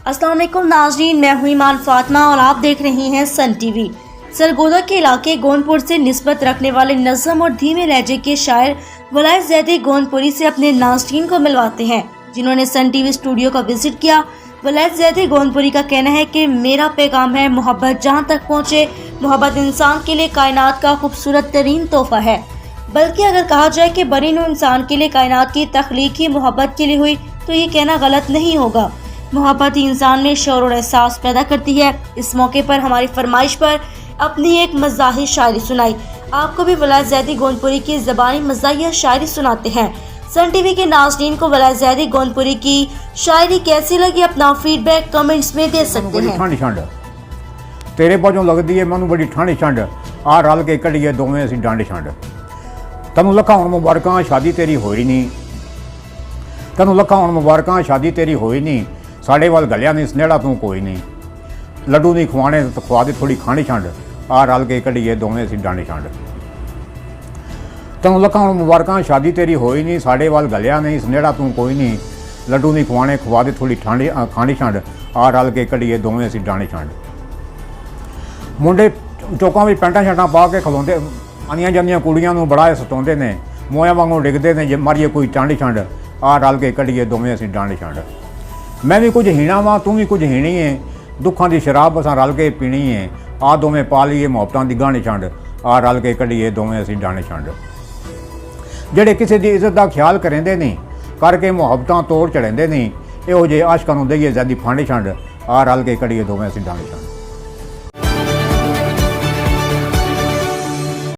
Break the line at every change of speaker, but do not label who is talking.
अस्सलाम वालेकुम नाज़रीन, मैं हूं ईमान फातिमा और आप देख रही हैं सन टीवी। सरगोदा के इलाके गोंदपुर से निस्बत रखने वाले नज़म और धीमे लहजे के शायर वलायत ज़ैदी गोंदपुरी से अपने नाज़रीन को मिलवाते हैं, जिन्होंने सन टीवी स्टूडियो का विजिट किया। वलायत ज़ैदी गोंदपुरी का कहना है कि मेरा पैगाम है मोहब्बत जहाँ तक पहुँचे। मोहब्बत इंसान के लिए कायनात का खूबसूरत तरीन तोहफा है, बल्कि अगर कहा जाए कि बरीन इंसान के लिए कायनात की तख्लीक ही मोहब्बत के लिए हुई तो ये कहना गलत नहीं होगा। मोहब्बत इंसान में शौर और एहसास पैदा करती है। इस मौके पर हमारी फरमाइश पर अपनी एक मज़ाही शायरी सुनाई। आपको भी वलायत ज़ैदी गोंदपुरी की ज़बानी मज़ाहिया शायरी सुनाते हैं। सन टीवी के नाज़रीन को वलायत ज़ैदी गोंदपुरी की शायरी कैसी लगी, अपना फीडबैक कमेंट्स में दे सकते हैं।
ठंड छंड तेरे पासों लगती है मैनू बड़ी ठंड छंड, आ रल के कढ़िए दोवें असीं डंड छंड। तैनूं लखां हुण मुबारकां शादी तेरी होई नहीं, तैनूं लखां हुण मुबारकां शादी तेरी होई नहीं। साढ़े वाल गलिया नहीं सनेड़ा तू कोई नहीं, लड्डू नहीं खुआने तो खुआ दे थोड़ी खंड छंड, आ रल के कढ़िए दोवें असीं डंड छंड। तैनूं लखां हुण मुबारकां शादी तेरी होई नहीं, साढ़े वाल गलिया नहीं सनेड़ा तू कोई नहीं, लड्डू नहीं खुआने खुआ दे थोड़ी खंड छंड, आ रल के कढ़िए दोवें असीं डंड छंड। मुंडे चौकां विच पैंटां शर्टां पा के खलोंदे, आनियां जांदियां कुड़ियां नूं बड़ा सताउंदे ने, मोयां वांगू डिगदे ने, जे मारीए कोई टंड छंड, आ रल के कढ़िए दोवें असीं डंड छंड। मैं भी कुछ हीणा वां तू भी कुछ हीणी है, दुखां दी शराब असां रल के पीनी है, आ दोवें पा लईए मुहब्बतां दी गांढ छंड, आ रल के कढ़िए दोवें असीं डंड छंड। ਜਿਹੜੇ ਕਿਸੇ ਦੀ ਇੱਜ਼ਤ ਦਾ ਖਿਆਲ ਕਰਿੰਦੇ ਨਹੀਂ, ਕਰਕੇ ਮੁਹੱਬਤਾਂ ਤੋੜ ਚੜ੍ਹਾਉਂਦੇ ਨਹੀਂ, ਇਹੋ ਜਿਹੇ ਆਸ਼ਕਾਂ ਨੂੰ ਦਈਏ ज़्यादी ਫੰਡ ਛੰਡ, ਆ ਰਲ ਕੇ ਕੜੀਏ ਦੋਵੇਂ ਅਸੀਂ ਡੰਡ ਛੰਡ।